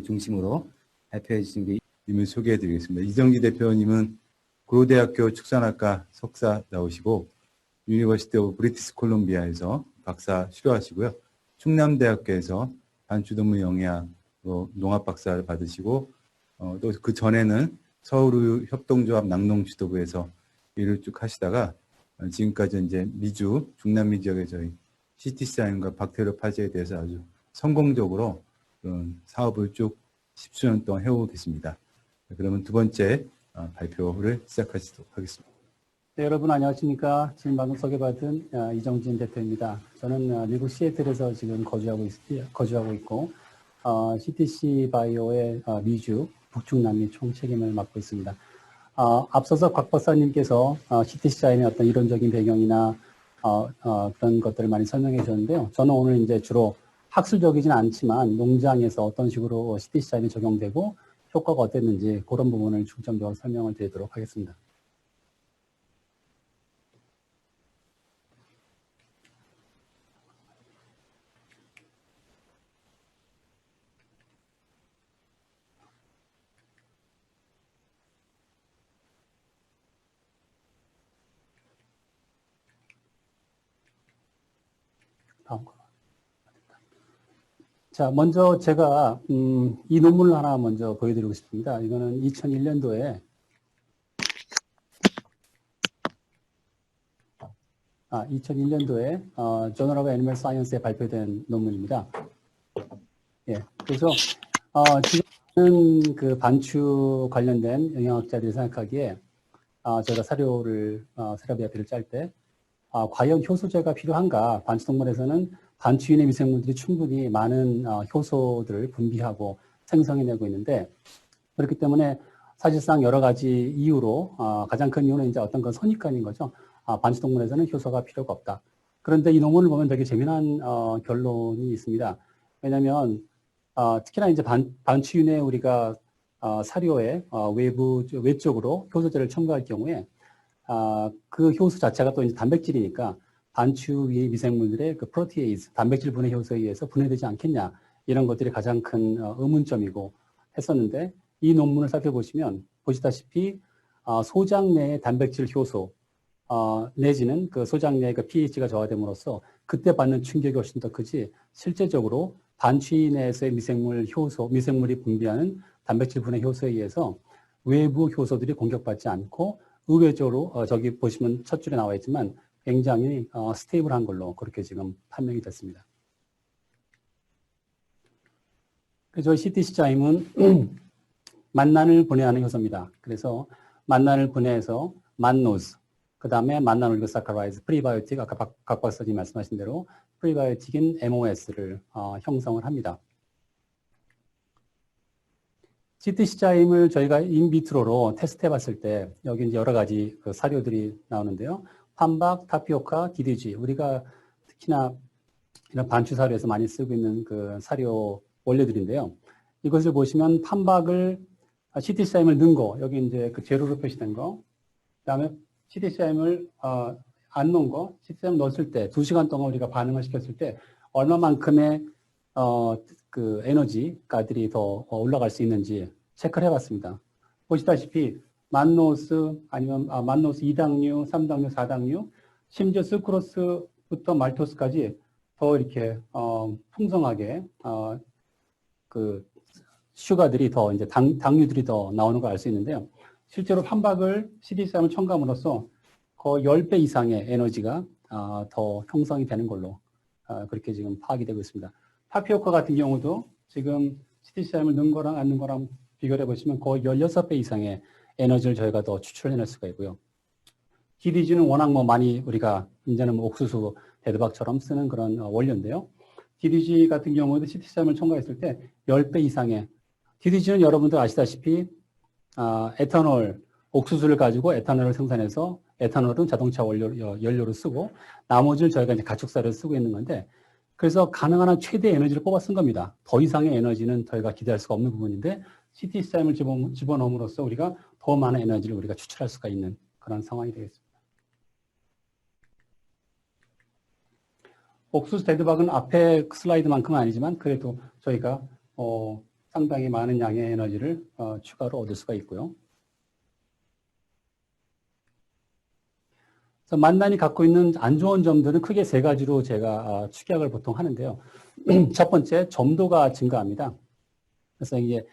중심으로 발표해 주신 게 님을 소개해 드리겠습니다. 이정기 대표님은 고려대학교 축산학과 석사 나오시고 유니버시티 오브 브리티스 콜롬비아에서 박사 수료하시고요. 충남대학교에서 반추동물 영양으로 농학 박사를 받으시고 또 그 전에는 서울협동조합 낙농지도부에서 일을 쭉 하시다가 지금까지 이제 미주, 중남미 지역의 저희 시티사인과 박테리오 파지에 대해서 아주 성공적으로 그런 사업을 쭉 10수년 동안 해오고 계십니다. 그러면 두 번째 발표를 시작하도록 하겠습니다. 네, 여러분 안녕하십니까. 지금 방금 소개받은 이정진 대표입니다. 저는 미국 시애틀에서 지금 거주하고 있고 CTC 바이오의 미주 북중남미 총책임을 맡고 있습니다. 앞서서 곽 박사님께서 CTC자임의 어떤 이론적인 배경이나 그런 것들을 많이 설명해 주셨는데요. 저는 오늘 이제 주로 학술적이진 않지만 농장에서 어떤 식으로 CTC자임이 적용되고 효과가 어땠는지 그런 부분을 중점적으로 설명을 드리도록 하겠습니다. 다음 거. 자, 먼저 제가 이 논문을 하나 먼저 보여드리고 싶습니다. 이거는 2001년도에 Journal of Animal Science에 발표된 논문입니다. 예, 그래서 지금은 그 반추 관련된 영양학자들이 생각하기에 저희가 사료비아피를 짤 때 과연 효소제가 필요한가? 반추동물에서는 반추인의 미생물들이 충분히 많은 효소들을 분비하고 생성해내고 있는데, 그렇기 때문에 사실상 여러 가지 이유로 가장 큰 이유는 이제 어떤 건 선입관인 거죠. 반추동물에서는 효소가 필요가 없다. 그런데 이 논문을 보면 되게 재미난 결론이 있습니다. 왜냐하면 특히나 이제 반추인의 우리가 사료의 외쪽으로 효소제를 첨가할 경우에 그 효소 자체가 또 이제 단백질이니까 반추 위의 미생물들의 그 프로티에이즈, 단백질 분해 효소에 의해서 분해되지 않겠냐, 이런 것들이 가장 큰 의문점이고 했었는데, 이 논문을 살펴보시면 보시다시피 소장 내의 단백질 효소 내지는 그 소장 내의 그 pH가 저하됨으로써 그때 받는 충격이 훨씬 더 크지, 실제적으로 반추 내에서의 미생물이 분비하는 단백질 분해 효소에 의해서 외부 효소들이 공격받지 않고 의외적으로 저기 보시면 첫 줄에 나와 있지만 굉장히 스테이블한 걸로 그렇게 지금 판명이 됐습니다. 저희 CTC자임은 만난을 분해하는 효소입니다. 그래서 만난을 분해해서 만노즈, 그 다음에 만난 올리고사카라이즈, 프리바이오틱, 아까 박 박사님 말씀하신 대로 프리바이오틱인 MOS를 형성을 합니다. CTC자임을 저희가 인비트로로 테스트해 봤을 때 여기 이제 여러 가지 그 사료들이 나오는데요. 판박, 타피오카, DDG, 우리가 특히나 이런 반추 사료에서 많이 쓰고 있는 그 사료 원료들인데요. 이것을 보시면 판박을 CTC자임을 넣은 거, 여기 이제 그 제로로 표시된 거, 그다음에 CTC자임을 안 넣은 거, CTC자임 넣었을 때 2시간 동안 우리가 반응을 시켰을 때 얼마만큼의 그 에너지가들이 더 올라갈 수 있는지 체크를 해봤습니다. 보시다시피 만노스 아니면 만노스 2당류, 3당류, 4당류, 심지어 스크로스부터 말토스까지 더 이렇게 풍성하게 그 슈가들이 더 이제 당류들이 더 나오는 걸 알 수 있는데요. 실제로 판박을 CTC자임을 첨가함으로써 거의 10배 이상의 에너지가 더 형성이 되는 걸로 그렇게 지금 파악이 되고 있습니다. 타피오카 같은 경우도 지금 CTC자임을 넣은 거랑 안 넣은 거랑 비교를 해보시면 거의 16배 이상의 에너지를 저희가 더 추출해낼 수가 있고요. DDG는 워낙 많이 우리가 이제는 옥수수, 대두박처럼 쓰는 그런 원료인데요. DDG 같은 경우도 CTC자임을 첨가했을 때 10배 이상의, DDG는 여러분들 아시다시피 에탄올, 옥수수를 가지고 에탄올을 생산해서 에탄올은 자동차 연료로 쓰고 나머지를 저희가 이제 가축사를 쓰고 있는 건데, 그래서 가능한 한 최대 에너지를 뽑아 쓴 겁니다. 더 이상의 에너지는 저희가 기대할 수가 없는 부분인데 CTC자임을 집어넣음으로써 우리가 더 많은 에너지를 우리가 추출할 수가 있는 그런 상황이 되겠습니다. 옥수수 대두박은 앞에 슬라이드만큼은 아니지만 그래도 저희가 상당히 많은 양의 에너지를 추가로 얻을 수가 있고요. 그래서 만난이 갖고 있는 안 좋은 점들은 크게 세 가지로 제가 축약을 보통 하는데요. 첫 번째, 점도가 증가합니다. 그래서 이게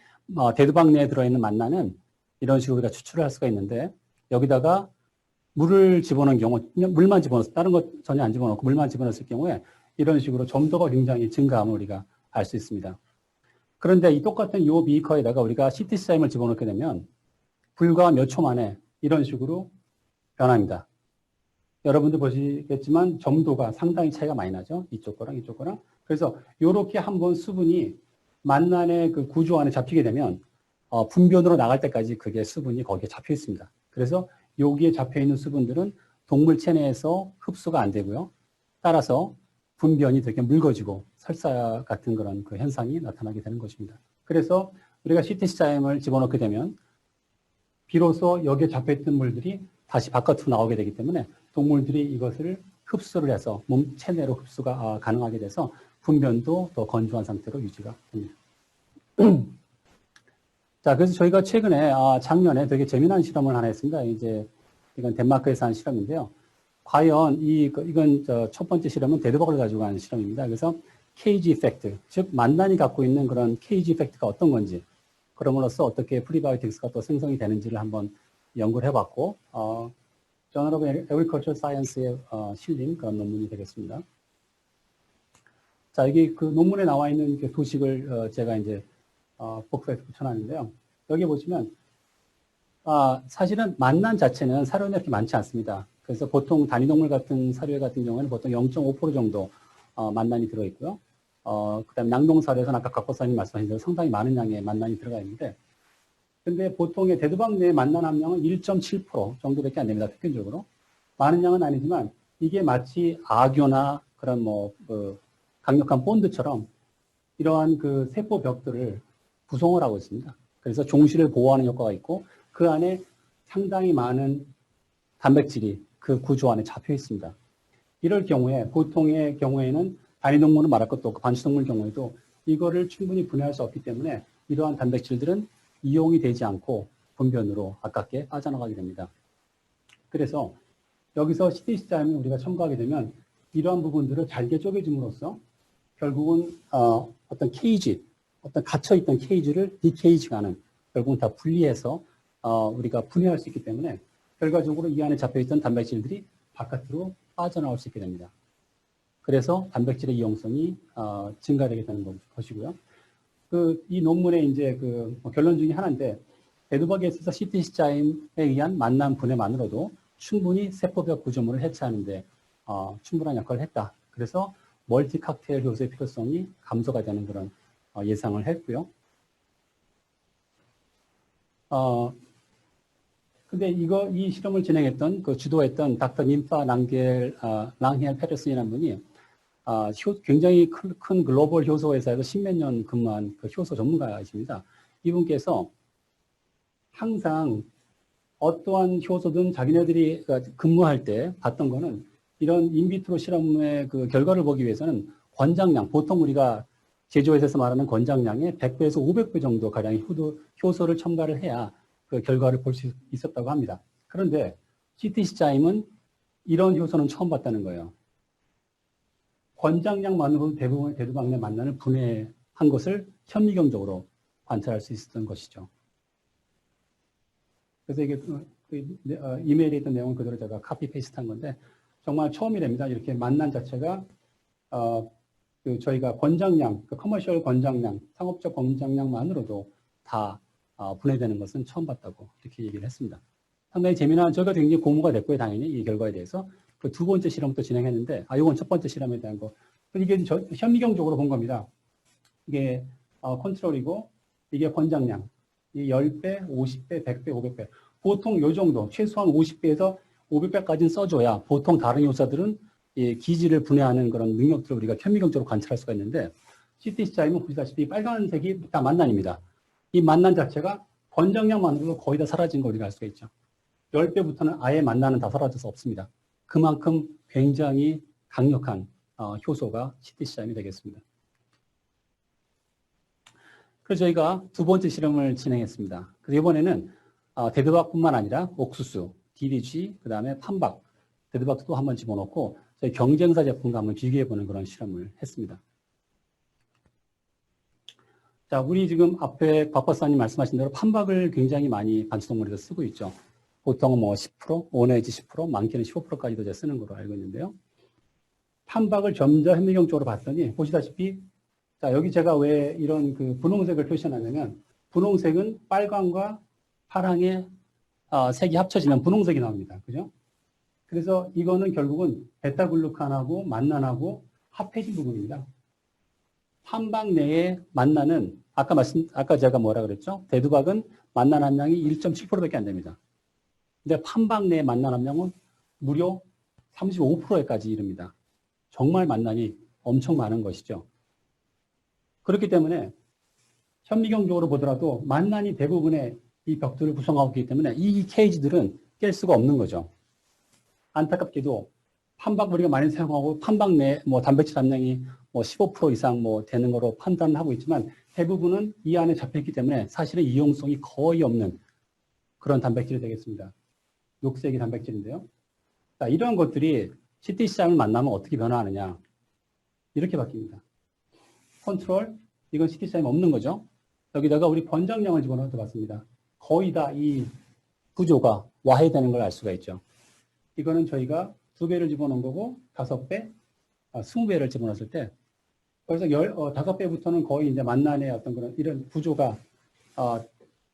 대두박 내에 들어있는 만난은 이런 식으로 우리가 추출을 할 수가 있는데 여기다가 물을 집어넣은 경우, 물만 집어넣었을 다른 것 전혀 안 집어넣고 물만 집어넣었을 경우에 이런 식으로 점도가 굉장히 증가함을 우리가 알 수 있습니다. 그런데 이 똑같은 이 비커에다가 우리가 CTCIM을 집어넣게 되면 불과 몇 초 만에 이런 식으로 변합니다. 여러분들 보시겠지만 점도가 상당히 차이가 많이 나죠. 이쪽 거랑 이쪽 거랑. 그래서 이렇게 한번 수분이 만난의 그 구조 안에 잡히게 되면 분변으로 나갈 때까지 그게 수분이 거기에 잡혀 있습니다. 그래서 여기에 잡혀 있는 수분들은 동물 체내에서 흡수가 안 되고요. 따라서 분변이 되게 묽어지고 설사 같은 그런 그 현상이 나타나게 되는 것입니다. 그래서 우리가 CTCIM을 집어넣게 되면 비로소 여기에 잡혀있던 물들이 다시 바깥으로 나오게 되기 때문에 동물들이 이것을 흡수를 해서 몸 체내로 흡수가 가능하게 돼서 분변도 더 건조한 상태로 유지가 됩니다. 자, 그래서 저희가 최근에 작년에 되게 재미난 실험을 하나 했습니다. 이제 이건 덴마크에서 한 실험인데요. 과연 이건 첫 번째 실험은 대두박을 가지고 한 실험입니다. 그래서 케이지 이펙트, 즉 만난이 갖고 있는 그런 케이지 이펙트가 어떤 건지, 그럼으로써 어떻게 프리바이오틱스가 또 생성이 되는지를 한번 연구를 해봤고, Journal of Agricultural Science에 실린 그런 논문이 되겠습니다. 자, 여기 그 논문에 나와 있는 그 도식을 제가 이제 복사해서 붙여놨는데요. 여기 보시면 사실은 만난 자체는 사료는 이렇게 많지 않습니다. 그래서 보통 단위동물 같은 사료 같은 경우에는 보통 0.5% 정도 만난이 들어있고요. 그다음에 낭동사료에서는 아까 각보사님 말씀하신 대로 상당히 많은 양의 만난이 들어가 있는데, 근데 보통의 대두박 내 만난 함량은 1.7% 정도밖에 안 됩니다. 평균적으로. 많은 양은 아니지만 이게 마치 악교나 그런 강력한 본드처럼 이러한 그 세포 벽들을 구성을 하고 있습니다. 그래서 종실을 보호하는 효과가 있고 그 안에 상당히 많은 단백질이 그 구조 안에 잡혀 있습니다. 이럴 경우에 보통의 경우에는 단위동물은 말할 것도 없고 반추동물 경우에도 이거를 충분히 분해할 수 없기 때문에 이러한 단백질들은 이용이 되지 않고 분변으로 아깝게 빠져나가게 됩니다. 그래서 여기서 CTCIM을 우리가 첨가하게 되면 이러한 부분들을 잘게 쪼개줌으로써 결국은 어떤 케이지, 어떤 갇혀있던 케이지를 디케이지가는 결국은 다 분리해서 우리가 분해할 수 있기 때문에 결과적으로 이 안에 잡혀있던 단백질들이 바깥으로 빠져나올 수 있게 됩니다. 그래서 단백질의 이용성이 증가되게 되는 것이고요. 이 논문의 이제 결론 중에 하나인데, 대두박에 있어서 CTCIM에 의한 만남 분해만으로도 충분히 세포벽 구조물을 해체하는데 충분한 역할을 했다. 그래서 멀티 칵테일 효소의 필요성이 감소가 되는 그런 예상을 했고요. 근데 이 실험을 진행했던 주도했던 닥터 님파 랑헬 페르슨이라는 분이 굉장히 큰 글로벌 효소 회사에서 십몇 년 근무한 그 효소 전문가이십니다. 이분께서 항상 어떠한 효소든 자기네들이 근무할 때 봤던 거는 이런 인비트로 실험의 그 결과를 보기 위해서는 권장량, 보통 우리가 제조회사에서 말하는 권장량의 100배에서 500배 정도 가량의 효소를 첨가를 해야 그 결과를 볼 수 있었다고 합니다. 그런데 CTCIM은 이런 효소는 처음 봤다는 거예요. 권장량만으로도 대부분의 대두박 내 만난을 분해한 것을 현미경적으로 관찰할 수 있었던 것이죠. 그래서 이게 이메일에 있던 내용을 그대로 제가 카피 페이스트한 건데 정말 처음이랍니다. 이렇게 만난 자체가 저희가 권장량, 커머셜 권장량, 상업적 권장량만으로도 다 분해되는 것은 처음 봤다고 이렇게 얘기를 했습니다. 상당히 재미난, 저희가 굉장히 고무가 됐고요, 당연히 이 결과에 대해서. 그 두 번째 실험도 진행했는데, 이건 첫 번째 실험에 대한 거. 이게 현미경적으로 본 겁니다. 이게 컨트롤이고, 이게 권장량. 이 10배, 50배, 100배, 500배. 보통 요 정도, 최소한 50배에서 500배까지는 써줘야 보통 다른 요소들은 이 기질을 분해하는 그런 능력들을 우리가 현미경적으로 관찰할 수가 있는데, CTCIM은 보시다시피 빨간색이 다 만난입니다. 이 만난 자체가 권장량만으로도 거의 다 사라진 걸 우리가 알 수가 있죠. 10배부터는 아예 만난은 다 사라져서 없습니다. 그만큼 굉장히 강력한 효소가 CTCIM이 되겠습니다. 그래서 저희가 두 번째 실험을 진행했습니다. 그래서 이번에는 대두박뿐만 아니라 옥수수, DDG, 그 다음에 판박, 대두박도 또 한번 집어넣고 저희 경쟁사 제품과 한번 비교해보는 그런 실험을 했습니다. 자, 우리 지금 앞에 박 박사님 말씀하신 대로 판박을 굉장히 많이 반려동물에서 쓰고 있죠. 보통은 뭐 10%, 5 내지 10%, 많게는 15%까지도 이제 쓰는 걸로 알고 있는데요. 판박을 점자 현미경 쪽으로 봤더니 보시다시피 자, 여기 제가 왜 이런 그 분홍색을 표시하냐면 분홍색은 빨강과 파랑의 색이 합쳐지면 분홍색이 나옵니다. 그죠? 그래서 이거는 결국은 베타글루칸하고 만난하고 합해진 부분입니다. 판박 내에 만나는 아까 제가 뭐라 그랬죠? 대두박은 만난 함량이 1.7%밖에 안 됩니다. 근데 판박 내에 만난 함량은 무려 35%까지 이릅니다. 정말 만난이 엄청 많은 것이죠. 그렇기 때문에 현미경적으로 보더라도 만난이 대부분의 이 벽들을 구성하고 있기 때문에 이 케이지들은 깰 수가 없는 거죠. 안타깝게도 판박 우리가 많이 사용하고 판박 내 뭐 단백질 함량이 뭐 15% 이상 뭐 되는 거로 판단을 하고 있지만 대부분은 이 안에 잡혀있기 때문에 사실은 이용성이 거의 없는 그런 단백질이 되겠습니다. 녹색이 단백질인데요. 자, 이러한 것들이 CTC장을 만나면 어떻게 변화하느냐. 이렇게 바뀝니다. 컨트롤, 이건 CTC장이 없는 거죠. 여기다가 우리 권장량을 집어넣어 봤습니다. 거의 다 이 구조가 와해되는 걸 알 수가 있죠. 이거는 저희가 2배를 집어넣은 거고 5배, 20배를 집어넣었을 때 그래서 5배부터는 거의 이제 만난의 어떤 그런 이런 구조가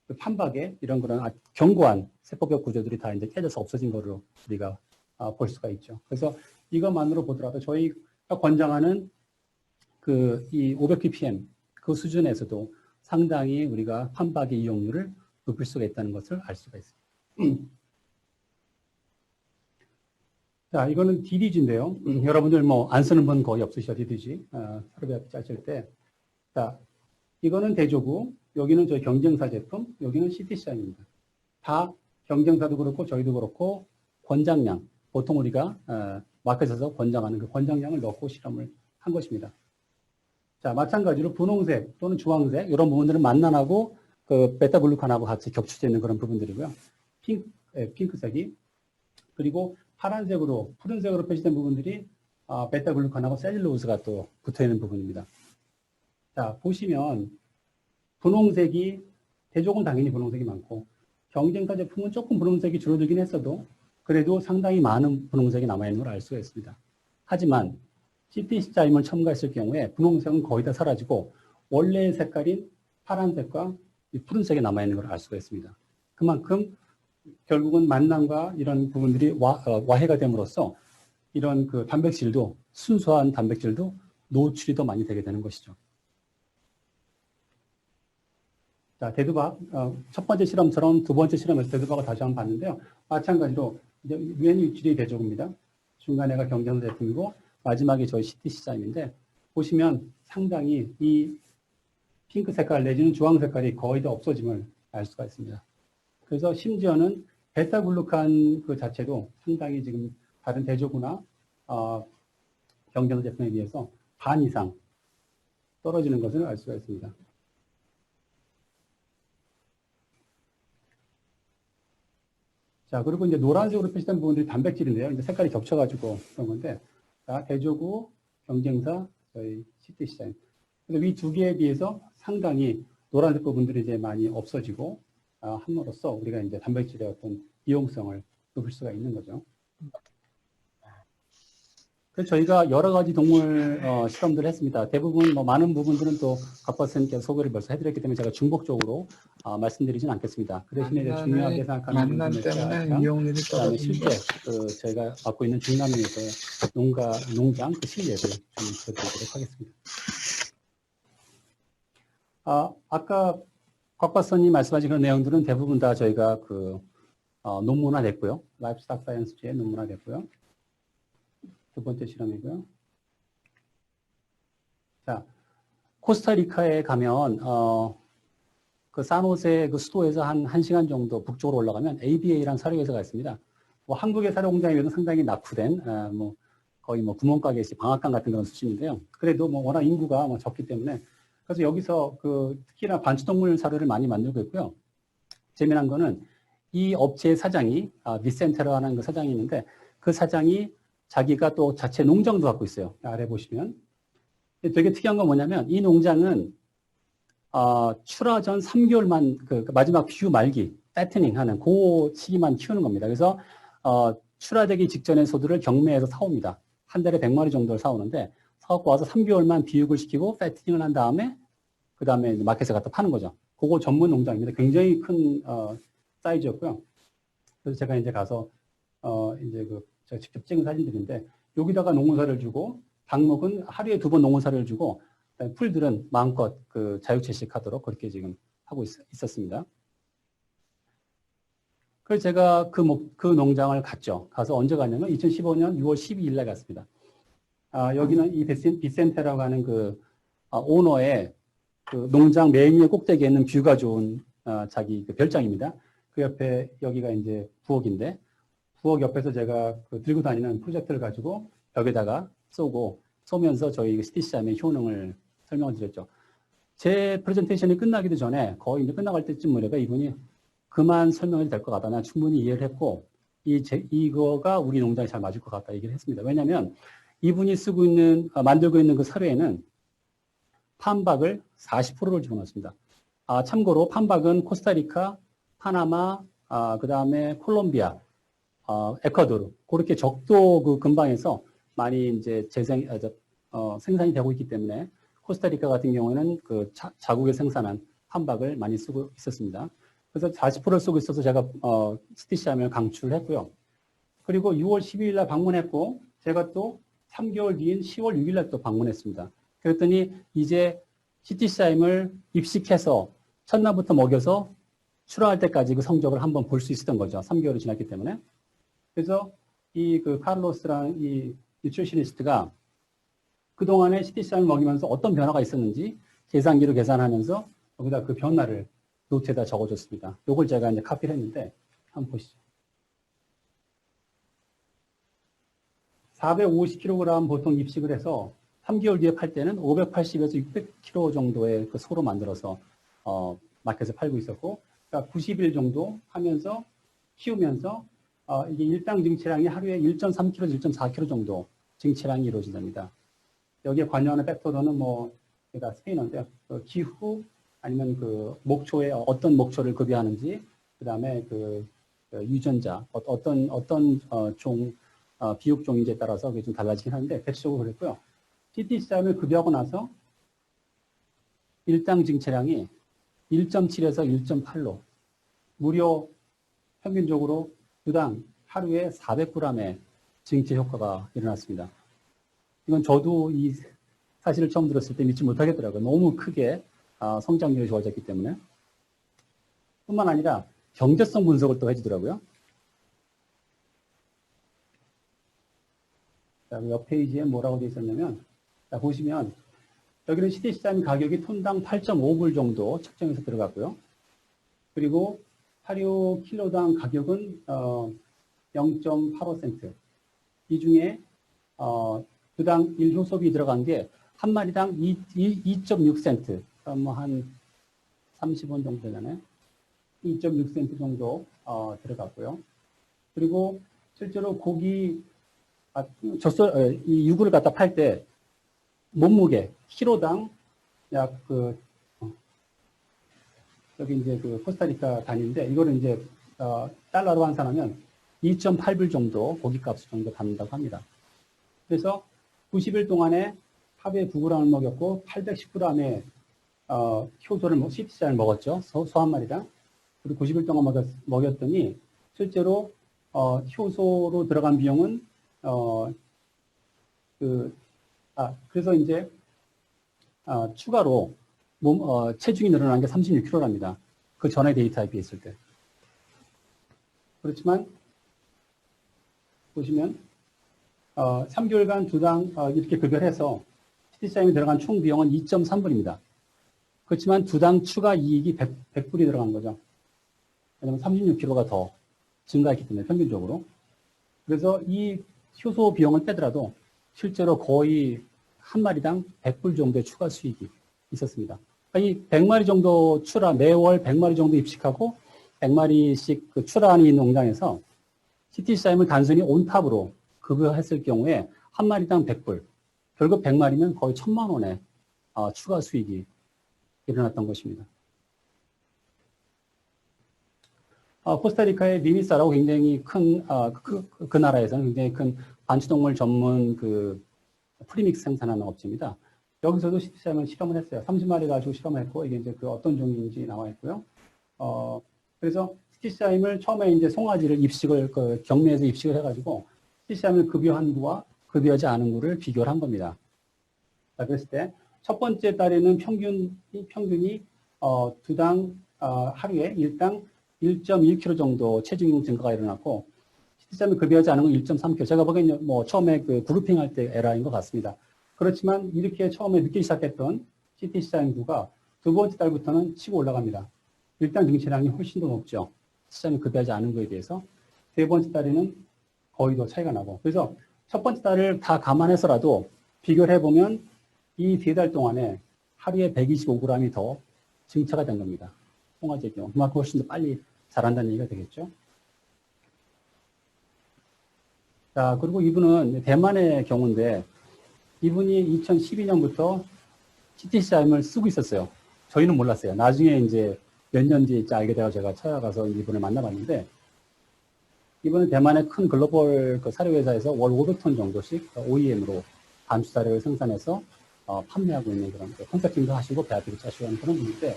그 판박에 이런 그런 견고한 세포벽 구조들이 다 이제 깨져서 없어진 거로 우리가 볼 수가 있죠. 그래서 이것만으로 보더라도 저희가 권장하는 그 이 500ppm 그 수준에서도 상당히 우리가 판박의 이용률을 높일 수가 있다는 것을 알 수가 있습니다. 자, 이거는 DDG인데요. 여러분들 뭐 안 쓰는 분 거의 없으시죠, DDG. 사료배 짜실 때. 자, 이거는 대조구, 여기는 저희 경쟁사 제품, 여기는 CTC장입니다. 다 경쟁사도 그렇고 저희도 그렇고 권장량, 보통 우리가 마켓에서 권장하는 그 권장량을 넣고 실험을 한 것입니다. 자, 마찬가지로 분홍색 또는 주황색 이런 부분들은 만난하고 그 베타글루칸하고 같이 겹쳐져 있는 그런 부분들이고요. 핑크색이 그리고 파란색으로 푸른색으로 표시된 부분들이 베타글루칸하고 셀룰로스가 또 붙어 있는 부분입니다. 자, 보시면 분홍색이 대조군 당연히 분홍색이 많고 경쟁사 제품은 조금 분홍색이 줄어들긴 했어도 그래도 상당히 많은 분홍색이 남아있는 걸 알 수가 있습니다. 하지만 CTC자임을 첨가했을 경우에 분홍색은 거의 다 사라지고 원래의 색깔인 파란색과 푸른색이 남아있는 걸 알 수가 있습니다. 그만큼 결국은 만남과 이런 부분들이 와해가 됨으로써 이런 그 단백질도 순수한 단백질도 노출이 더 많이 되게 되는 것이죠. 자, 대두박 첫 번째 실험처럼 두 번째 실험에서 대두박을 다시 한번 봤는데요. 마찬가지로 이제 맨 윗줄이 대조구입니다. 중간에가 경쟁사 제품이고 마지막에 저희 CTC자임인데 보시면 상당히 이 핑크 색깔 내지는 주황 색깔이 거의 다 없어짐을 알 수가 있습니다. 그래서 심지어는 베타글루칸 그 자체도 상당히 지금 다른 대조구나 경쟁사 제품에 비해서 반 이상 떨어지는 것을 알 수가 있습니다. 자, 그리고 이제 노란색으로 표시된 부분들이 단백질인데요. 이제 색깔이 겹쳐가지고 그런 건데, 자, 대조구, 경쟁사, 저희 CTC자임. 그래서 이 두 개에 비해서 상당히 노란색 부분들이 이제 많이 없어지고, 함으로써 우리가 이제 단백질의 어떤 이용성을 높일 수가 있는 거죠. 그래서 저희가 여러 가지 동물 실험들을 했습니다. 대부분 뭐 많은 부분들은 또 박박사님께서 소개를 벌써 해드렸기 때문에 제가 중복적으로 말씀드리진 않겠습니다. 그 대신에 이제 중요하게 생각하는 만난 때문에 이용률이 그다음에 떨어집니다. 실제 저희가 맡고 있는 중남미에서의 농장 그 실례를 좀 보여드리도록 하겠습니다. 아까 곽 박사님 말씀하신 그런 내용들은 대부분 다 저희가 논문화됐고요. 라이프스탁 사이언스지에 논문화됐고요. 두 번째 실험이고요. 자, 코스타리카에 가면 그 산호세 그 수도에서 한 1시간 정도 북쪽으로 올라가면 ABA라는 사료회사가 있습니다. 뭐 한국의 사료 공장에 비해서 상당히 낙후된 뭐 거의 뭐 구멍가게식 방앗간 같은 그런 수준인데요. 그래도 뭐 워낙 인구가 뭐 적기 때문에 그래서 여기서 특히나 반려동물 사료를 많이 만들고 있고요. 재미난 거는 이 업체의 사장이 비센테라는 그 사장이 있는데 그 사장이 자기가 또 자체 농장도 갖고 있어요. 아래 보시면 되게 특이한 건 뭐냐면 이 농장은 출하 전 3개월만 그 마지막 뷰 말기 패트닝 하는 그 시기만 키우는 겁니다. 그래서 출하되기 직전에 소들을 경매에서 사옵니다. 한 달에 100마리 정도를 사오는데 사갖고 와서 3개월만 비육을 시키고 패트닝을 한 다음에 그 다음에 마켓에 갖다 파는 거죠. 그거 전문 농장입니다. 굉장히 큰 사이즈였고요. 그래서 제가 이제 가서 이제 제가 직접 찍은 사진들인데 여기다가 농사를 주고 닭목은 하루에 2번 농사를 주고 풀들은 마음껏 자유채식하도록 그렇게 지금 하고 있었습니다. 그래서 제가 그 농장을 갔죠. 가서 언제 갔냐면 2015년 6월 12일 날 갔습니다. 여기는 이 비센테라고 하는 오너의 농장 맨 위에 꼭대기에 있는 뷰가 좋은 자기 별장입니다. 그 옆에 여기가 이제 부엌인데 부엌 옆에서 제가 들고 다니는 프로젝터를 가지고 벽에다가 쏘면서 저희 시티시암의 효능을 설명을 드렸죠. 제 프레젠테이션이 끝나기도 전에 거의 이제 끝나갈 때쯤 무렵에 이분이 그만 설명이 될 것 같다. 난 충분히 이해를 했고 이거가 우리 농장에 잘 맞을 것 같다 얘기를 했습니다. 왜냐하면 이분이 만들고 있는 그 사료에는 판박을 40%를 집어넣습니다. 참고로 판박은 코스타리카, 파나마, 그 다음에 콜롬비아, 에콰도르 그렇게 적도 근방에서 많이 이제 생산이 되고 있기 때문에 코스타리카 같은 경우에는 자국에 생산한 판박을 많이 쓰고 있었습니다. 그래서 40%를 쓰고 있어서 제가 시티시암을 강추를 했고요. 그리고 6월 12일 날 방문했고 제가 또 3개월 뒤인 10월 6일 날 또 방문했습니다. 그랬더니 이제 시티시암을 입식해서 첫날부터 먹여서 출하할 때까지 그 성적을 한번 볼 수 있었던 거죠. 3개월이 지났기 때문에. 그래서 이 카를로스라는 이 뉴트리셔니스트가 그동안에 시티시암을 먹이면서 어떤 변화가 있었는지 계산기로 계산하면서 여기다 그 변화를 노트에다 적어줬습니다. 요걸 제가 이제 카피를 했는데 한번 보시죠. 450kg 보통 입식을 해서 3개월 뒤에 팔 때는 580에서 600kg 정도의 소로 만들어서 마켓에 팔고 있었고, 그러니까 90일 정도 하면서 키우면서 이게 일당 증체량이 하루에 1.3kg, 1.4kg 정도 증체량이 이루어진답니다. 여기에 관여하는 팩터로는 그러니까 스페인어인데요. 기후 아니면 목초에 어떤 목초를 급여하는지, 그 다음에 유전자 어떤 비육종인지에 따라서 그게 좀 달라지긴 하는데 대체적으로 그랬고요. 시티시암을 급여하고 나서 일당 증체량이 1.7에서 1.8로 무려 평균적으로 주당 하루에 400g의 증체 효과가 일어났습니다. 이건 저도 이 사실을 처음 들었을 때 믿지 못하겠더라고요. 너무 크게 성장률이 좋아졌기 때문에. 뿐만 아니라 경제성 분석을 또 해주더라고요. 자, 옆 페이지에 뭐라고 되어 있었냐면, 자, 보시면 여기는 시티시암 가격이 톤당 8.5불 정도 책정해서 들어갔고요. 그리고 사료 킬로당 가격은 0.85센트. 이 중에 주당 1효소비 들어간 게 한 마리당 2.6센트. 한 30원 정도 되잖아요. 2.6센트 정도 들어갔고요. 그리고 실제로 고기 이 유구를 갖다 팔 때 몸무게 키로당 약 여기 이제 코스타리카 단위인데 이거를 이제 달러로 환산하면 2.8불 정도 고기값 정도 받는다고 합니다. 그래서 90일 동안에 하루에 9g을 먹였고 810g의 효소를 시티시암을 먹었죠. 소 한 마리당. 그리고 90일 동안 먹였더니 실제로 효소로 들어간 비용은 그래서 이제 추가로 체중이 늘어난 게 36kg랍니다. 그 전의 데이터에 비했을 때. 그렇지만 보시면 3개월간 두당 이렇게 급여해서 시티시암에 들어간 총 비용은 2.3불입니다. 그렇지만 두당 추가 이익이 100불이 들어간 거죠. 왜냐하면 36kg가 더 증가했기 때문에 평균적으로. 그래서 이 효소 비용을 빼더라도 실제로 거의 한 마리당 100불 정도의 추가 수익이 있었습니다. 이 100마리 정도 매월 100마리 정도 입식하고 100마리씩 그 출하하는 이 농장에서 CTCIM을 단순히 온탑으로 급여했을 경우에 한 마리당 100불, 결국 100마리면 거의 1,000만 원의 추가 수익이 일어났던 것입니다. 코스타리카의 미미사라고 굉장히 큰, 그 나라에서는 굉장히 큰 반추동물 전문 그 프리믹스 생산하는 업체입니다. 여기서도 CTCIM을 실험을 했어요. 30마리 가지고 실험을 했고, 이게 이제 그 어떤 종류인지 나와 있고요. 그래서 CTCIM을 처음에 이제 송아지를 그 경매에서 입식을 해가지고 CTCIM을 급여한 구와 급여하지 않은 구를 비교를 한 겁니다. 자, 그랬을 때 첫 번째 달에는 평균이 두당 하루에 일당 1.1kg 정도 체중 증가가 일어났고 CTCIM을 급여하지 않은 건 1.3kg. 제가 보기엔 뭐 처음에 그 그룹핑할 때 에러인 것 같습니다. 그렇지만 이렇게 처음에 늦게 시작했던 CTCIM 구가 두 번째 달부터는 치고 올라갑니다. 일단 등치량이 훨씬 더 높죠. CTCIM을 급여하지 않은 거에 비해서. 세 번째 달에는 거의 더 차이가 나고. 그래서 첫 번째 달을 다 감안해서라도 비교를 해보면 이 3달 동안에 하루에 125g이 더 증차가 된 겁니다. 송아지의 경우. 그만큼 훨씬 더 빨리 자란다는 얘기가 되겠죠. 자, 그리고 이분은 대만의 경우인데 이분이 2012년부터 CTCIM을 쓰고 있었어요. 저희는 몰랐어요. 나중에 이제 몇 년 뒤에 알게 되어 제가 찾아가서 이분을 만나봤는데 이분은 대만의 큰 글로벌 그 사료회사에서 월 500톤 정도씩 OEM으로 반추 사료를 생산해서 판매하고 있는 그런 컨설팅도 하시고 배합도 짜시고 하는 그런 분인데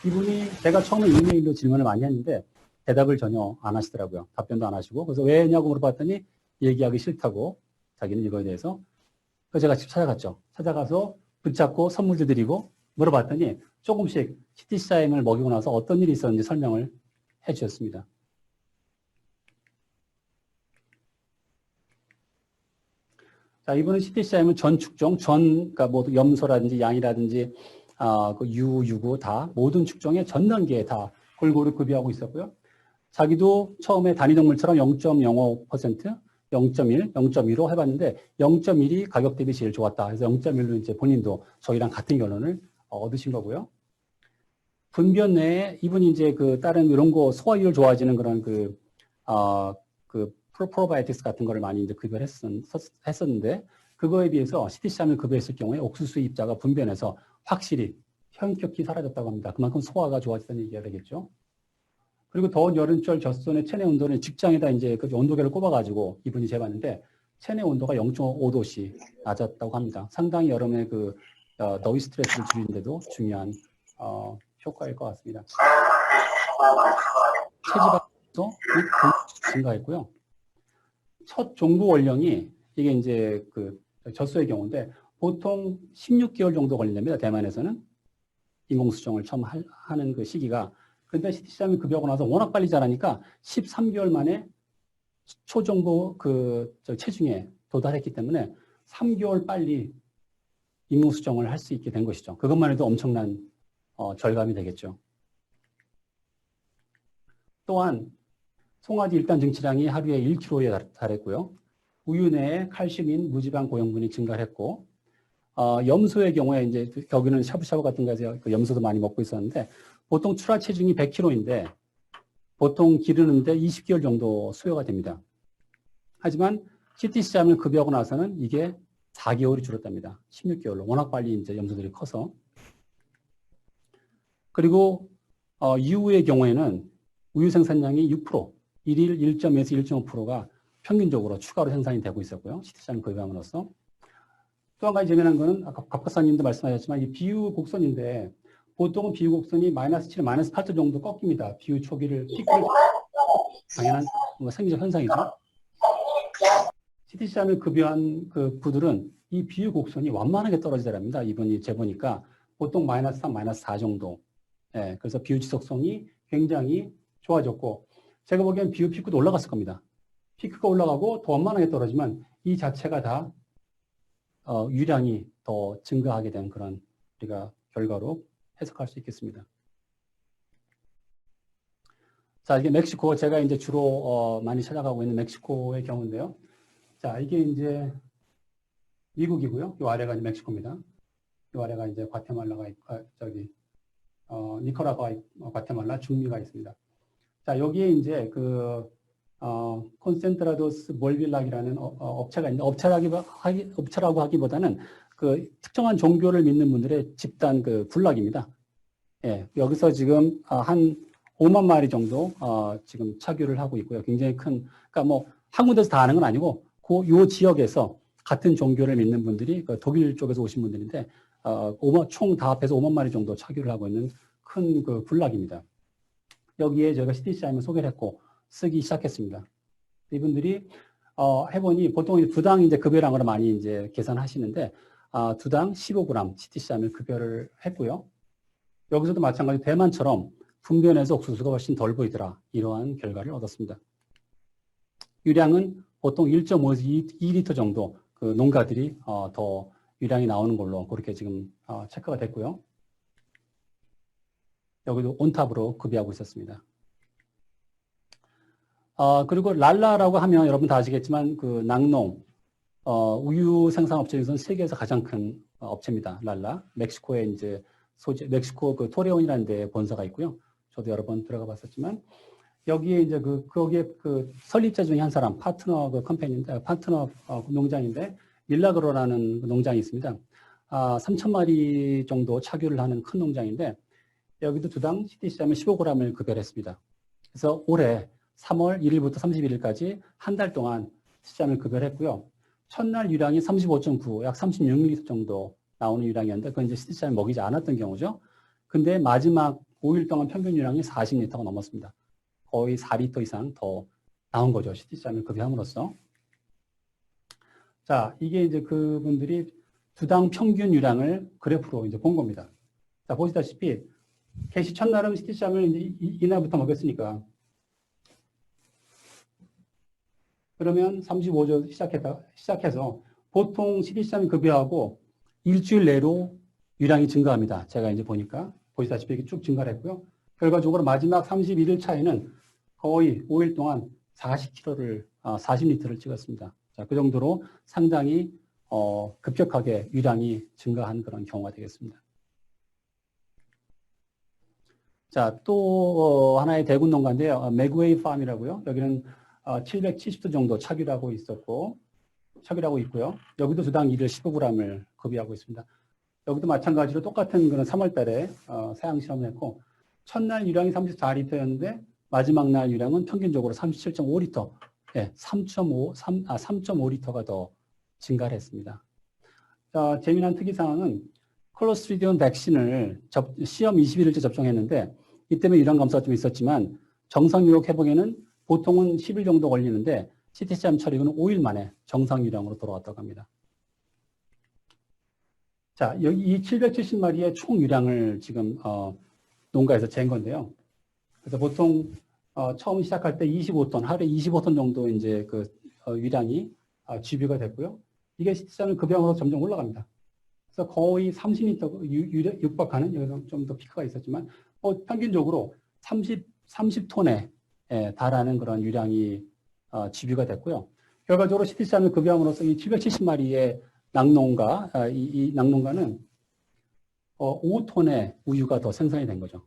이분이 제가 처음에 이메일로 질문을 많이 했는데 대답을 전혀 안 하시더라고요. 답변도 안 하시고 그래서 왜냐고 물어봤더니 얘기하기 싫다고 자기는 이거에 대해서 그래서 제가 집 찾아갔죠. 찾아가서 붙잡고 선물도 드리고 물어봤더니 조금씩 CTCIM을 먹이고 나서 어떤 일이 있었는지 설명을 해 주셨습니다. 자, 이번은 CTCIM은 전 축종, 그러니까 뭐 염소라든지 양이라든지 그 유구 다 모든 축종의 전 단계에 다 골고루 급여하고 있었고요. 자기도 처음에 단위 동물처럼 0.05%, 0.1, 0.15 해봤는데 0.1이 가격 대비 제일 좋았다. 그래서 0.1로 이제 본인도 저희랑 같은 결론을 얻으신 거고요. 분변 내에 이분이 이제 그 다른 이런 거 소화율 좋아지는 그런 그 프로바이오틱스 같은 거를 많이 이제 급여를 했었는데 그거에 비해서 CTCIM을 급여했을 경우에 옥수수 입자가 분변에서 확실히 현격히 사라졌다고 합니다. 그만큼 소화가 좋아졌다는 얘기가 되겠죠. 그리고 더운 여름철 젖손의 체내 온도는 직장에다 이제 그 온도계를 꼽아가지고 이분이 재봤는데 체내 온도가 0.5도씩 낮았다고 합니다. 상당히 여름에 그 더위 스트레스를 줄이는데도 중요한 효과일 것 같습니다. 체지방도 증가했고요. 첫 종부 원령이 이게 이제 그 젖소의 경우인데 보통 16개월 정도 걸린답니다. 대만에서는 인공수정을 처음 하는 그 시기가. 근데 CTCIM을 급여하고 나서 워낙 빨리 자라니까 13개월 만에 초정부 그 체중에 도달했기 때문에 3개월 빨리 인공수정을 할 수 있게 된 것이죠. 그것만 해도 엄청난 절감이 되겠죠. 또한 송아지 일단 증치량이 하루에 1kg에 달했고요. 우유 내에 칼슘인 무지방 고형분이 증가했고 염소의 경우에 이제 거기는 샤브샤브 같은 거에서 그 염소도 많이 먹고 있었는데 보통 출하 체중이 100kg인데 보통 기르는데 20개월 정도 소요가 됩니다. 하지만 CTCIM을 급여하고 나서는 이게 4개월이 줄었답니다. 16개월로. 워낙 빨리 이제 염소들이 커서. 그리고 유의 경우에는 우유 생산량이 6%, 일일 1.에서 1.5%가 평균적으로 추가로 생산이 되고 있었고요. CTCIM 급여함으로써. 또 한 가지 재미난 거는 아까 박 박사님도 말씀하셨지만 이 비유 곡선인데 보통은 비유 곡선이 마이너스 7, 마이너스 8도 정도 꺾입니다. 비유 초기를 피크를 당연한 생리적 현상이죠. CTCIM을 급여한 그 부들은 이 비유 곡선이 완만하게 떨어지더랍니다. 이분이 재보니까 보통 마이너스 3, 마이너스 4 정도. 예, 그래서 비유 지속성이 굉장히 좋아졌고 제가 보기엔 비유 피크도 올라갔을 겁니다. 피크가 올라가고 더 완만하게 떨어지면 이 자체가 다 유량이 더 증가하게 된 그런 우리가 결과로 해석할 수 있겠습니다. 자, 이게 멕시코, 제가 이제 주로 많이 찾아가고 있는 멕시코의 경우인데요. 자, 이게 이제 미국이고요. 이 아래가 이제 멕시코입니다. 이 아래가 이제 과테말라가 니카라과, 과테말라, 중미가 있습니다. 자, 여기에 이제 콘센트라도스 몰빌락이라는 업체가 있는데, 업체라고 하기보다는 그 특정한 종교를 믿는 분들의 집단 군락입니다. 예, 여기서 지금 한 5만 마리 정도 지금 착유를 하고 있고요. 굉장히 그러니까 뭐 한 군데서 다 하는 건 아니고 요 지역에서 같은 종교를 믿는 분들이 독일 쪽에서 오신 분들인데 총 다 합해서 5만 마리 정도 착유를 하고 있는 큰 군락입니다. 여기에 저희가 CTCIM을 소개를 했고 쓰기 시작했습니다. 이분들이 해보니 보통 두당 이제 급여량으로 많이 이제 계산하시는데 두당 15g CTCIM을 급여를 했고요. 여기서도 마찬가지 대만처럼 분변에서 옥수수가 훨씬 덜 보이더라. 이러한 결과를 얻었습니다. 유량은 보통 1.5에서 2리터 정도 농가들이 더 유량이 나오는 걸로 그렇게 지금 체크가 됐고요. 여기도 온탑으로 급여하고 있었습니다. 그리고 랄라라고 하면 여러분 다 아시겠지만 낙농, 우유 생산 업체에서는 세계에서 가장 큰 업체입니다. 랄라. 멕시코에 이제 멕시코 토레온이라는 데 본사가 있고요. 저도 여러 번 들어가 봤었지만 여기에 이제 거기에 설립자 중에 한 사람, 파트너 컴퍼니인데, 파트너 농장인데, 밀라그로라는 농장이 있습니다. 3,000마리 정도 착유를 하는 큰 농장인데, 여기도 두당 CTCIM을 15g을 급여를 했습니다. 그래서 올해 3월 1일부터 31일까지 한 달 동안 CTCIM을 급여를 했고요. 첫날 유량이 35.9, 약 36ml 정도 나오는 유량이었는데, 그건 이제 CTCIM 먹이지 않았던 경우죠. 근데 마지막 5일 동안 평균 유량이 40리터가 넘었습니다. 거의 4리터 이상 더 나온 거죠. CTCIM을 급여함으로써. 자, 이게 이제 그분들이 두당 평균 유량을 그래프로 이제 본 겁니다. 자, 보시다시피 개시 첫날은 CTCIM을 이제 이날부터 먹였으니까 그러면 35조 시작해서 보통 CTCIM 급여하고 일주일 내로 유량이 증가합니다. 제가 이제 보니까 보시다시피 이렇게 쭉 증가를 했고요. 결과적으로 마지막 31일 차에는 거의 5일 동안 40리터를 찍었습니다. 자, 그 정도로 상당히 급격하게 유량이 증가한 그런 경우가 되겠습니다. 자, 또 하나의 대군 농가인데요. 맥웨이 팜이라고요. 여기는 770도 정도 착유하고 있고요. 여기도 두당 1을 15g을 급여하고 있습니다. 여기도 마찬가지로 똑같은 그런 3월 달에 사양 실험을 했고, 첫날 유량이 34리터였는데, 마지막 날 유량은 평균적으로 37.5리터, 예, 3.5리터가 더 증가를 했습니다. 재미난 특이사항은 클로스트리디움 백신을 시험 21일째 접종했는데, 이때문에 유량 감소가 좀 있었지만, 정상 유력 회복에는 보통은 10일 정도 걸리는데, CTCIM 처리후는 5일 만에 정상 유량으로 돌아왔다고 합니다. 자, 여기 이 770마리의 총 유량을 지금 농가에서 잰 건데요. 그래서 보통 처음 시작할 때 25톤, 하루에 25톤 정도 이제 유량이 GB가 됐고요. 이게 CTCIM을 급여하면서 점점 올라갑니다. 그래서 거의 30리터 육박하는, 여기서 좀 더 피크가 있었지만, 평균적으로 30톤에 달하는 그런 유량이 GB가 됐고요. 결과적으로 CTCIM을 급여함으로써 이 770마리의 낙농가, 이 낙농가는 5톤의 우유가 더 생산이 된 거죠.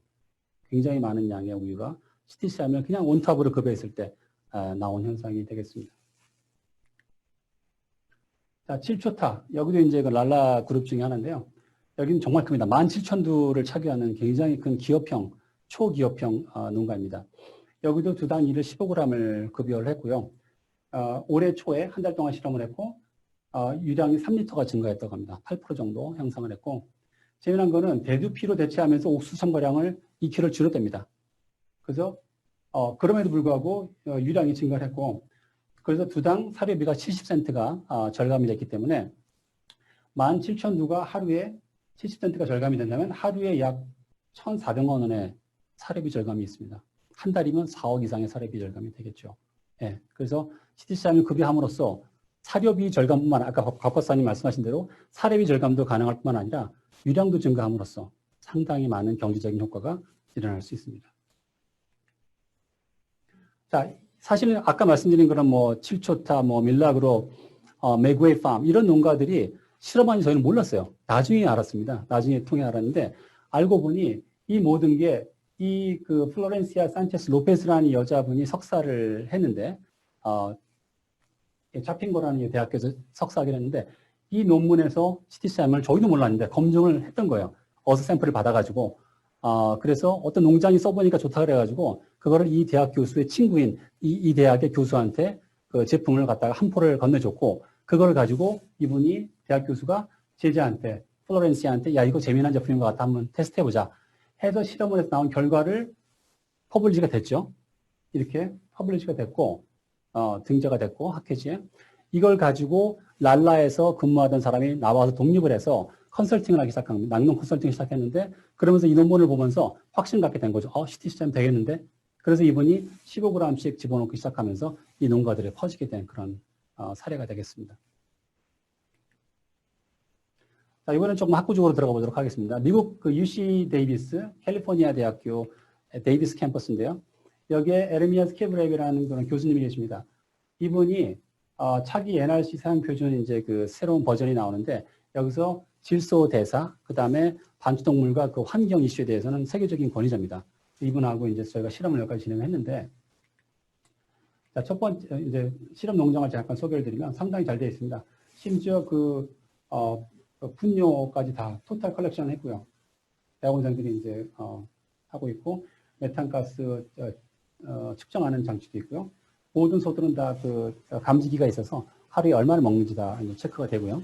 굉장히 많은 양의 우유가 CTCIM을 그냥 온탑으로 급여했을 때 나온 현상이 되겠습니다. 자, 7초타. 여기도 이제 랄라 그룹 중에 하나인데요. 여기는 정말 큽니다. 17,000두를 착유하는 굉장히 큰 기업형, 초기업형 농가입니다. 여기도 두당 1을 15g을 급여를 했고요. 올해 초에 한 달 동안 실험을 했고, 유량이 3리터가 증가했다고 합니다. 8% 정도 형성을 했고, 재미난 거는 대두피로 대체하면서 옥수수 첨가량을 2kg를 줄여댑니다. 그래서 그럼에도 불구하고 유량이 증가를 했고, 그래서 두당 사료비가 70센트가 절감이 됐기 때문에 17,000두가 하루에 70센트가 절감이 된다면 하루에 약 1,400만 원의 사료비 절감이 있습니다. 한 달이면 4억 이상의 사료비 절감이 되겠죠. 예, 그래서 CTCIM을 급여함으로써 사료비 절감뿐만 아까 박 박사님 말씀하신 대로 사료비 절감도 가능할 뿐만 아니라 유량도 증가함으로써 상당히 많은 경제적인 효과가 일어날 수 있습니다. 자, 사실은 아까 말씀드린 그런 7초타, 밀라그로, 맥웨이 팜 이런 농가들이 실험한지 저희는 몰랐어요. 나중에 알았습니다. 나중에 통해 알았는데 알고 보니 이 모든 게 이 그 플로렌시아 산체스 로페스라는 여자분이 석사를 했는데 잡힌 거라는 대학교에서 석사하기로 했는데 이 논문에서 CTCM을 저희도 몰랐는데 검증을 했던 거예요. 어서 샘플을 받아가지고 그래서 어떤 농장이 써보니까 좋다 그래가지고 그거를 이 대학 교수의 친구인 이 대학의 교수한테 그 제품을 갖다가 한 포를 건네줬고 그걸 가지고 이분이 대학 교수가 제자한테 플로렌시아한테 야 이거 재미난 제품인 것 같아 한번 테스트해보자 해서 실험을 해서 나온 결과를 퍼블리시가 됐죠. 이렇게 퍼블리시가 됐고 등재가 됐고 학회지에 이걸 가지고 랄라에서 근무하던 사람이 나와서 독립을 해서 컨설팅을 하기 시작한 겁니다. 낙농 컨설팅을 시작했는데 그러면서 이 논문을 보면서 확신 갖게 된 거죠. CTCM 되겠는데? 그래서 이분이 15g씩 집어넣기 시작하면서 이 농가들에 퍼지게 된 그런 사례가 되겠습니다. 자, 이번엔 조금 학구적으로 들어가 보도록 하겠습니다. 미국 그 UC 데이비스, 캘리포니아 대학교 데이비스 캠퍼스인데요. 여기에 에르미아스 케브렉이라는 그런 교수님이 계십니다. 이분이 차기 NRC 사용 표준 이제 그 새로운 버전이 나오는데 여기서 질소 대사, 그 다음에 반추동물과 그 환경 이슈에 대해서는 세계적인 권위자입니다. 이분하고 이제 저희가 실험을 여기까지 진행했는데, 자, 첫 번째 이제 실험 농장을 잠깐 소개를 드리면 상당히 잘 되어 있습니다. 심지어 분뇨까지 다 토탈 컬렉션 했고요. 대학원생들이 이제 하고 있고 메탄가스 측정하는 장치도 있고요. 모든 소들은 다 그 감지기가 있어서 하루에 얼마나 먹는지 다 체크가 되고요.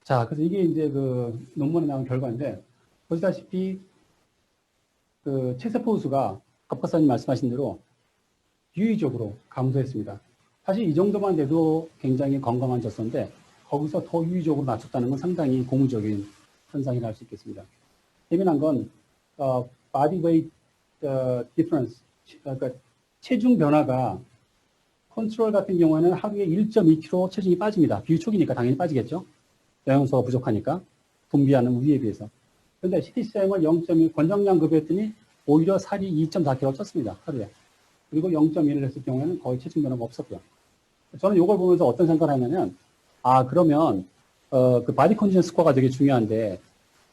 자, 그래서 이게 이제 그 논문에 나온 결과인데 보시다시피 그 체세포 수가 박 박사님 말씀하신 대로 유의적으로 감소했습니다. 사실 이 정도만 돼도 굉장히 건강한 젖소인데 거기서 더 유의적으로 낮췄다는 건 상당히 고무적인 현상이라 할 수 있겠습니다. 재미난 건 body weight difference, 그러니까 체중 변화가 컨트롤 같은 경우에는 하루에 1.2kg 체중이 빠집니다. 비유 초기니까 당연히 빠지겠죠. 영양소가 부족하니까 분비하는 우리에 비해서. 그런데 CTCM을 0.1 권장량 급여했더니 오히려 살이 2.4kg 쪘습니다. 하루에. 그리고 0.1을 했을 경우에는 거의 체중 변화가 없었고요. 저는 이걸 보면서 어떤 생각을 하냐면 그러면 그 바디 컨디션 스코어가 되게 중요한데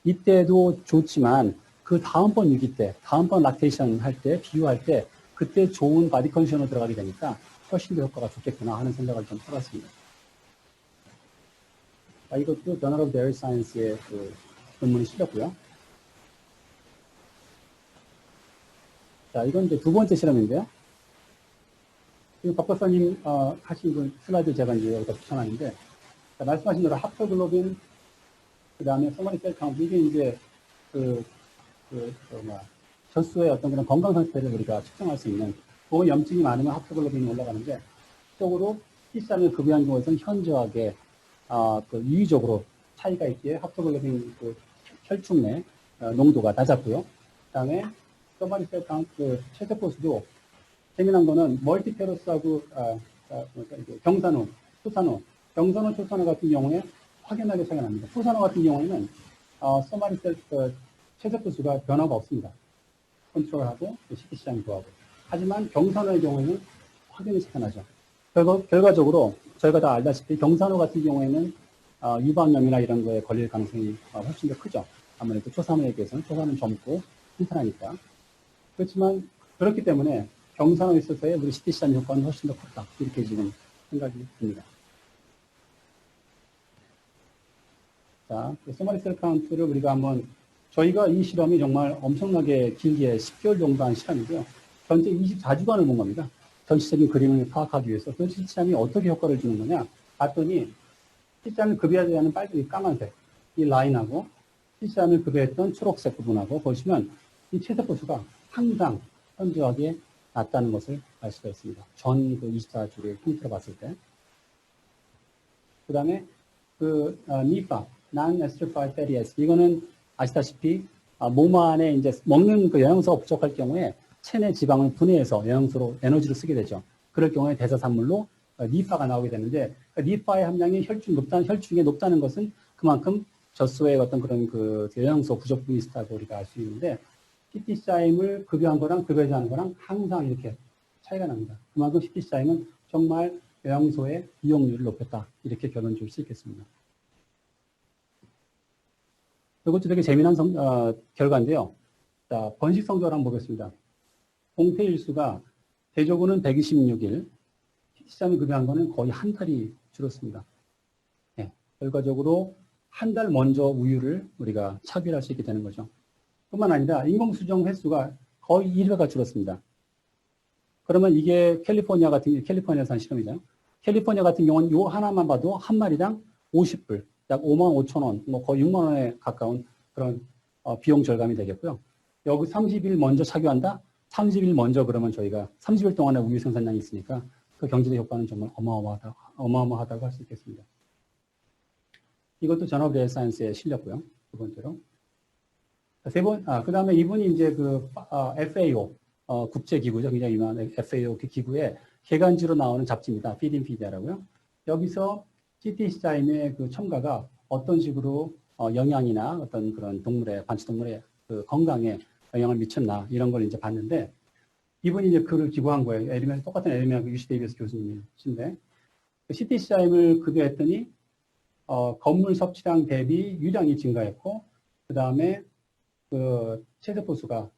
이때도 좋지만 그 다음번 위기 때, 다음번 락테이션 할 때, 비유할 때 그때 좋은 바디 컨디션으로 들어가게 되니까 훨씬 더 효과가 좋겠구나 하는 생각을 좀 해봤습니다. 이것도 Journal of Dairy Science의 그 논문이 실렸고요. 자, 이건 이제 두 번째 실험인데요. 지금 박 박사님 하신 그 슬라이드 제가 이제 여기다 붙여놨는데, 자, 말씀하신 대로 하프글로빈, 그 다음에 소마리 셀 카운트, 이게 이제 젖소의 어떤 그런 건강 상태를 우리가 측정할 수 있는, 그 염증이 많으면 하프글로빈이 올라가는데, 적으로 CTCM을 급여한 경우에서는 현저하게 유의적으로 차이가 있기에 하프글로빈 그 혈중 내 농도가 낮았고요. 그 다음에 소마리 셀 카운트 체세포 수도 재미난 거는 멀티페로스하고 경산호, 초산호, 초산호 같은 경우에 확연하게 차이가 납니다. 초산호 같은 경우에는 소마리셀 체세포 수가 변화가 없습니다. 컨트롤하고 CTCM 구하고. 하지만 경산호의 경우에는 확연히 차이가 나죠. 결과적으로 저희가 다 알다시피 경산호 같은 경우에는 유방염이나 이런 거에 걸릴 가능성이 훨씬 더 크죠. 아무래도 초산호에 비해서는 초산호는 젊고 튼튼하니까. 그렇지만 그렇기 때문에 경산호에 있어서의 우리 CTCM 효과는 훨씬 더 컸다. 이렇게 지금 생각이 듭니다. 자, 소마리 셀 카운트를 우리가 한번, 저희가 이 실험이 정말 엄청나게 길게 10개월 정도 한 실험이고요. 전체 24주간을 본 겁니다. 전체적인 그림을 파악하기 위해서 그 CTCM이 어떻게 효과를 주는 거냐 봤더니 CTCM을 급여하지 않은 빨간, 까만색 이 라인하고 CTCM을 급여했던 초록색 부분하고 보시면 이 체세포 수가 항상 현저하게 낮다는 것을 알 수가 있습니다. 전 그 24주를 통틀어 봤을 때. 그 다음에 NEFA, Non-Esterified Fatty Acid. 이거는 아시다시피 몸 안에 이제 먹는 그 영양소가 부족할 경우에 체내 지방을 분해해서 영양소로 에너지로 쓰게 되죠. 그럴 경우에 대사산물로 NEFA가 나오게 되는데 NEFA의 함량이 혈중에 높다는 것은 그만큼 젖소의 어떤 그런 그 영양소 부족분이 있다고 우리가 알 수 있는데 CTCM을 급여한 거랑 급여하지 않은 거랑 항상 이렇게 차이가 납니다. 그만큼 CTCM은 정말 영양소의 이용률을 높였다. 이렇게 결론 줄 수 있겠습니다. 이것도 되게 재미난 결과인데요. 자, 번식 성적을 한번 보겠습니다. 공태 일수가 대조군은 126일, 시장을 급여한 거는 거의 한 달이 줄었습니다. 네, 결과적으로 한 달 먼저 우유를 우리가 착유할 수 있게 되는 거죠. 뿐만 아니라 인공수정 횟수가 거의 1회가 줄었습니다. 그러면 이게 캘리포니아에서 한 실험이잖아요. 캘리포니아 같은 경우는 요 하나만 봐도 한 마리당 50불, 약 5만 5천 원, 뭐 거의 6만 원에 가까운 그런 비용 절감이 되겠고요. 여기 30일 먼저 착유한다? 30일 먼저 그러면 저희가 30일 동안의 우유 생산량이 있으니까 그 경제적 효과는 정말 어마어마하다고 할 수 있겠습니다. 이것도 전업레일 사이언스에 실렸고요. 두 번째로. 그 다음에 이분이 이제 FAO, 국제기구죠. 굉장히 유명한 FAO 기구의 개간지로 나오는 잡지입니다. Feed in Pedia라고요. 여기서 CTC자임의 그 첨가가 어떤 식으로 영양이나 어떤 그런 반려동물의 그 건강에 영향을 미쳤나 이런 걸 이제 봤는데 이분이 이제 글을 기고한 거예요. 똑같은 에르미아 UC 데이비스 교수님이신데 CTC자임을 급여했더니 건물 섭취량 대비 유량이 증가했고 그 다음에 그 체세포 수가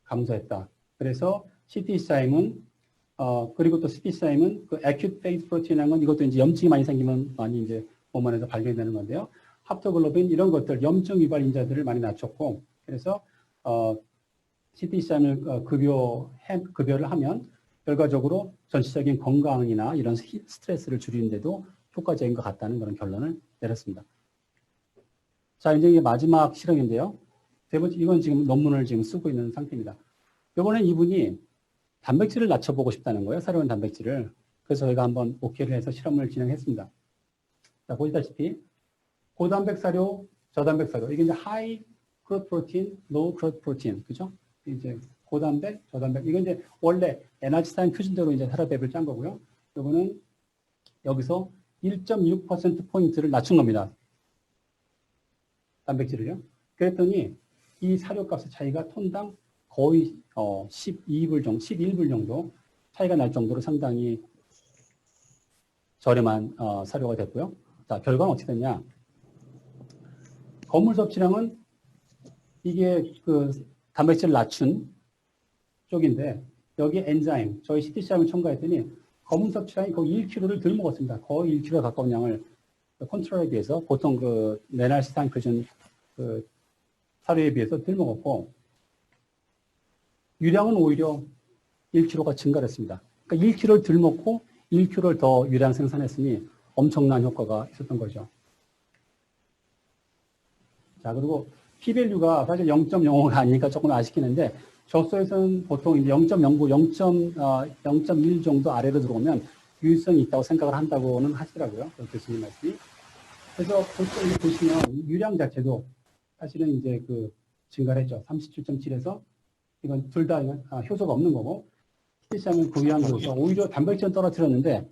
감소했다. 그래서 CTC자임은 그리고 또 CTC자임은 그 acute phase protein이라는 건 이것도 이제 염증이 많이 생기면 많이 이제 몸 안에서 발견되는 건데요. 합토글로빈 이런 것들 염증 유발 인자들을 많이 낮췄고 그래서 CTC자임을 급여를 하면 결과적으로 전체적인 건강이나 이런 스트레스를 줄이는데도 효과적인 것 같다는 그런 결론을 내렸습니다. 자, 이제 이게 마지막 실험인데요. 이건 지금 논문을 지금 쓰고 있는 상태입니다. 이번엔 이분이 단백질을 낮춰보고 싶다는 거예요. 사료원 단백질을. 그래서 저희가 한번 오케이를 해서 실험을 진행했습니다. 자, 보시다시피 고단백 사료, 저단백 사료. 이게 이제 high crude protein, low crude protein. 그죠? 이제 고단백, 저단백. 이건 이제 원래 에너지사인 표준대로 이제 혈압앱을 짠 거고요. 이거는 여기서 1.6%포인트를 낮춘 겁니다. 단백질을요. 그랬더니 이 사료값의 차이가 톤당 거의 11불 정도 차이가 날 정도로 상당히 저렴한 사료가 됐고요. 자, 결과는 어떻게 됐냐. 건물 섭취량은 이게 그 단백질을 낮춘 쪽인데 여기 엔자임, 저희 CTC함을 첨가했더니 건물 섭취량이 거의 1kg를 덜 먹었습니다. 거의 1kg에 가까운 양을 컨트롤에 비해서 보통 그 레날시탄 표준 그 사료에 비해서 덜 먹었고 유량은 오히려 1kg가 증가를 했습니다. 그러니까 1kg를 덜 먹고 1kg를 더 유량 생산했으니 엄청난 효과가 있었던 거죠. 자, 그리고 P-밸류가 사실 0.05가 아니니까 조금 아쉽긴 한데 저소에서는 보통 이제 0.09, 0.1 정도 아래로 들어오면 유효성이 있다고 생각을 한다고는 하시더라고요. 교수님 말씀이. 그래서 보통 보시면 유량 자체도 사실은 이제 그 증가를 했죠. 37.7에서 이건 둘 다 효소가 없는 거고 CTC함을 구비한 거에서 오히려 단백질은 떨어뜨렸는데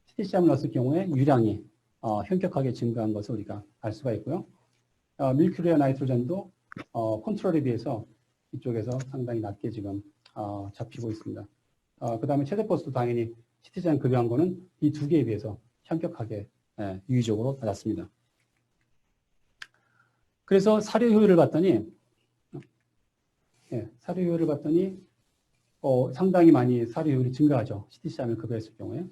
CTC함을 넣었을 경우에 유량이 현격하게 증가한 것을 우리가 알 수가 있고요. 밀큐리아 나이트로젠도 컨트롤에 비해서 이쪽에서 상당히 낮게 지금 잡히고 있습니다. 그 다음에 체세포스도 당연히 CTC함 급여한 거는 이 두 개에 비해서 현격하게 유의적으로 낮았습니다. 그래서 사료 효율을 봤더니 상당히 많이 사료 효율이 증가하죠. CTC함을 급여했을 경우에.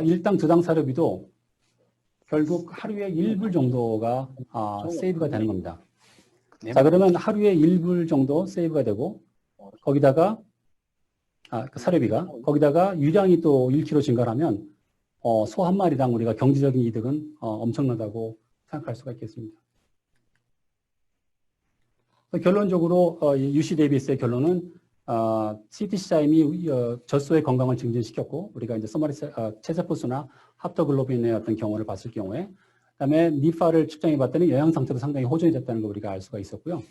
일당 두당 사료비도 결국 하루에 1불 정도가 세이브가 되는 겁니다. 자, 그러면 하루에 1불 정도 세이브가 되고 거기다가 그 사료비가 거기다가 유량이 또 1kg 증가하면 소 한 마리당 우리가 경제적인 이득은 엄청나다고 생각할 수가 있겠습니다. 결론적으로 UC 데이비스의 결론은 CTC자임이 젖소의 건강을 증진시켰고 우리가 이제 체세포수나 합토글로빈의 어떤 경우를 봤을 경우에 그다음에 니파를 측정해 봤더니 영양 상태도 상당히 호전이 됐다는 걸 우리가 알 수가 있었고요.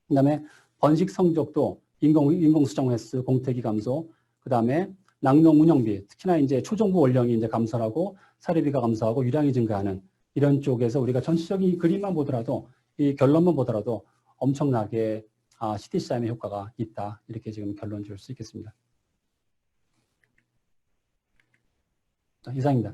그다음에 번식 성적도 인공 수정 횟수, 공태기 감소, 그다음에 낙농 운영비, 특히나 이제 초정부 원령이 이제 감소하고 사료비가 감소하고 유량이 증가하는 이런 쪽에서 우리가 전체적인 그림만 보더라도 이 결론만 보더라도 엄청나게 CTC자임의 효과가 있다. 이렇게 지금 결론 줄 수 있겠습니다. 자, 이상입니다.